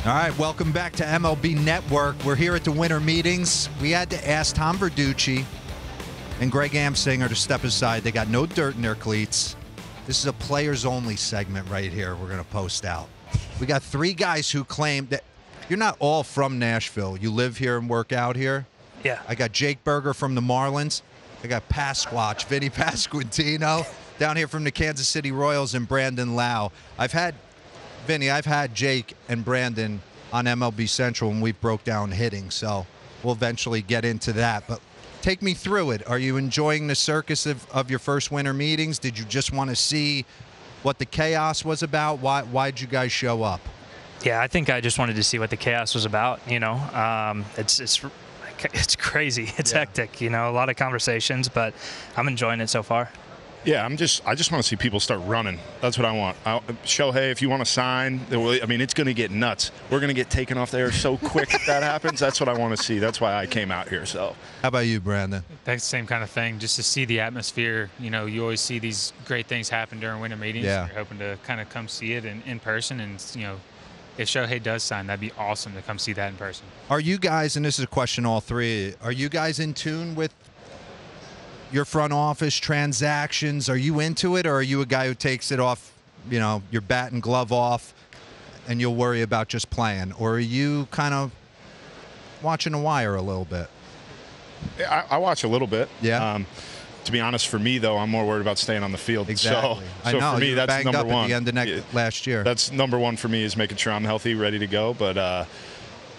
All right, welcome back to MLB Network. We're here at the winter meetings. We had to ask Tom Verducci and Greg Amsinger to step aside. They got no dirt in their cleats. This is a players-only segment right here we're going to post out. We got three guys who claim that you're not all from Nashville. You live here and work out here. Yeah. I got Jake Berger from the Marlins. I got Pasquatch, Vinnie Pasquantino, down here from the Kansas City Royals, and Brandon Lowe. I've had Jake and Brandon on MLB Central, and we broke down hitting, so we'll eventually get into that. But take me through it. Are you enjoying the circus of your first winter meetings? Did you just want to see what the chaos was about? Why'd you guys show up? Yeah, I think I just wanted to see what the chaos was about. You know, it's crazy. It's hectic. You know, a lot of conversations, but I'm enjoying it so far. Yeah, I just want to see people start running. That's what I want. Shohei, if you want to sign, I mean, it's going to get nuts. We're going to get taken off the air so quick if that happens. That's what I want to see. That's why I came out here. So, how about you, Brandon? That's the same kind of thing. Just to see the atmosphere. You know, you always see these great things happen during winter meetings. Yeah. You're hoping to kind of come see it in person. And, you know, if Shohei does sign, that'd be awesome to come see that in person. Are you guys, and this is a question all three, are you guys in tune with your front office transactions? Are you into it, or are you a guy who takes it off, you know, your bat and glove off, and you'll worry about just playing? Or are you kind of watching the wire a little bit? I watch a little bit. Yeah. To be honest, for me, though, I'm more worried about staying on the field. Exactly. So I know, for me, you were that's banged number up one. At the end of last year. That's number one for me, is making sure I'm healthy, ready to go. But,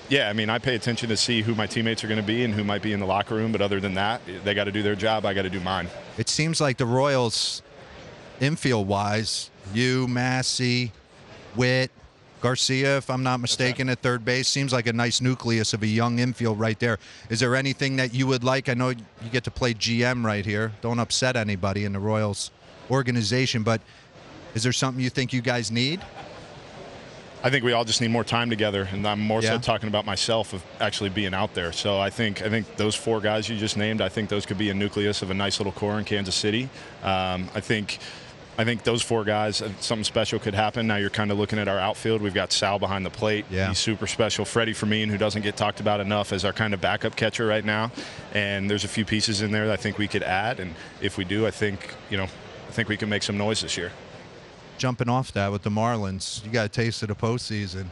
yeah, I mean, I pay attention to see who my teammates are going to be and who might be in the locker room. But other than that, they got to do their job. I got to do mine. It seems like the Royals, infield-wise, you, Massey, Witt, Garcia, if I'm not mistaken, at third base, seems like a nice nucleus of a young infield right there. Is there anything that you would like? I know you get to play GM right here. Don't upset anybody in the Royals organization, but is there something you think you guys need? I think we all just need more time together, and I'm more so talking about myself of actually being out there. So I think those four guys you just named, I think those could be a nucleus of a nice little core in Kansas City. I think those four guys, something special could happen. Now you're kind of looking at our outfield. We've got Sal behind the plate. Yeah. He's super special. Freddie Fermin, who doesn't get talked about enough, as our kind of backup catcher right now. And there's a few pieces in there that I think we could add. And if we do, I think we can make some noise this year. Jumping off that with the Marlins, you got a taste of the postseason.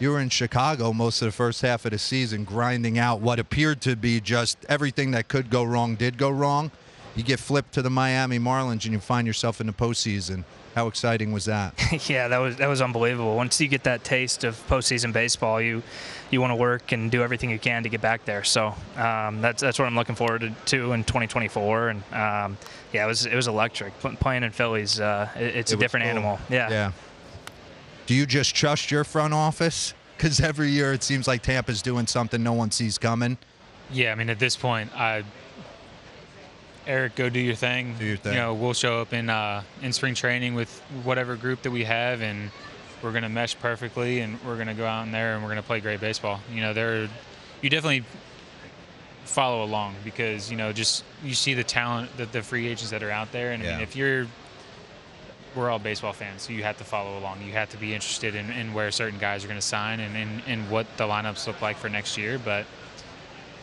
You were in Chicago most of the first half of the season, grinding out what appeared to be just everything that could go wrong did go wrong. You get flipped to the Miami Marlins, and you find yourself in the postseason. How exciting was that? Yeah, that was unbelievable. Once you get that taste of postseason baseball, you want to work and do everything you can to get back there. So that's what I'm looking forward to in 2024. And yeah, it was electric. Playing in Phillies, it's a different animal. Yeah. Yeah. Do you just trust your front office? Because every year it seems like Tampa's doing something no one sees coming. Yeah, I mean, at this point, Eric, go do your thing. Do your thing. You know, we'll show up in spring training with whatever group that we have, and we're going to mesh perfectly, and we're going to go out in there and we're going to play great baseball. You know, you definitely follow along because, you know, just you see the talent, the free agents that are out there, and I mean, we're all baseball fans, so you have to follow along. You have to be interested in where certain guys are going to sign and what the lineups look like for next year, but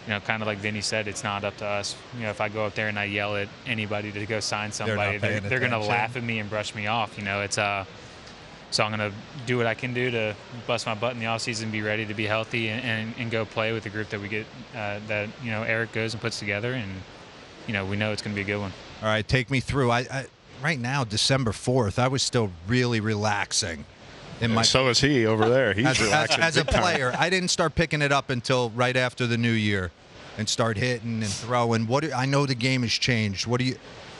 you know, kind of like Vinny said, it's not up to us. You know, if I go up there and I yell at anybody to go sign somebody, they're going to laugh at me and brush me off. You know, so I'm going to do what I can do to bust my butt in the offseason, be ready to be healthy, and go play with the group that we get that, you know, Eric goes and puts together. And, you know, we know it's going to be a good one. All right, take me through. Right now, December 4th, I was still really relaxing. So is he over there. He's relaxing. As a player, I didn't start picking it up until right after the new year and start hitting and throwing. I know the game has changed.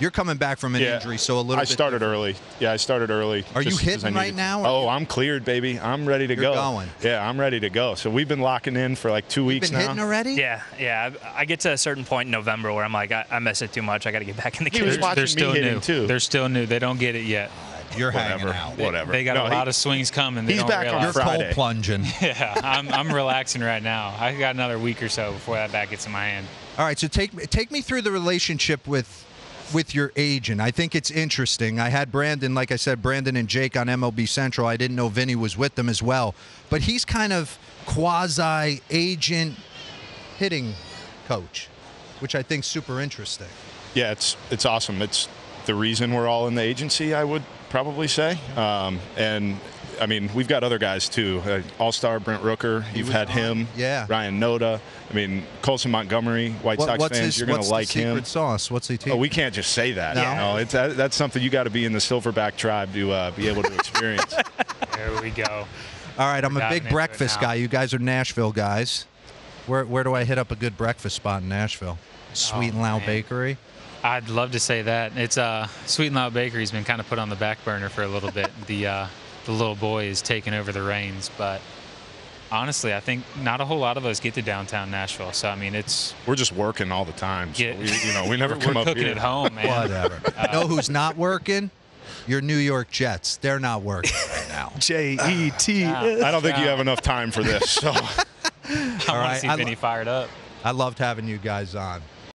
You're coming back from an injury, so a little bit. I started early. Yeah, I started early. Are you hitting right now? Oh, I'm cleared, baby. I'm ready to go. You're going. Yeah, I'm ready to go. So we've been locking in for like 2 weeks now. You've been hitting already? Yeah. I get to a certain point in November where I'm like, I miss it too much. I got to get back in the game. He was watching They're still me hitting new. too. They're still new. They don't get it yet. You're hanging out. Whatever. They got a lot of swings coming. He's back on You're Friday. cold plunging. Yeah, I'm relaxing right now. I got another week or so before that bat gets in my hand. All right, so take me through the relationship with with your agent. I think it's interesting. I had Brandon, like I said, Brandon and Jake on MLB Central. I didn't know Vinny was with them as well. But he's kind of quasi-agent hitting coach, which I think is super interesting. Yeah, it's awesome. It's the reason we're all in the agency, I would probably say. And I mean, we've got other guys too. All-star Brent Rooker, you've had him. Yeah. Ryan Noda. I mean, Colson Montgomery, White Sox fans, you're going to like him. What's the secret sauce? What's he teach? Oh, we can't just say that. No. That's something you got to be in the Silverback tribe to be able to experience. There we go. All right, I'm a Gotten big into it breakfast now. guy. You guys are Nashville guys. Where do I hit up a good breakfast spot in Nashville? Sweet and Loud man. Bakery. I'd love to say that. It's Sweet and Loud Bakery's been kind of put on the back burner for a little bit. The little boy is taking over the reins, but honestly, I think not a whole lot of us get to downtown Nashville. So I mean, we're just working all the time. So yeah, we never come we're up cooking here. at home, man. Whatever. You know who's not working? Your New York Jets. They're not working right now. J-E-T. I don't think you have enough time for this. So. I want to see Vinny fired up. I loved having you guys on.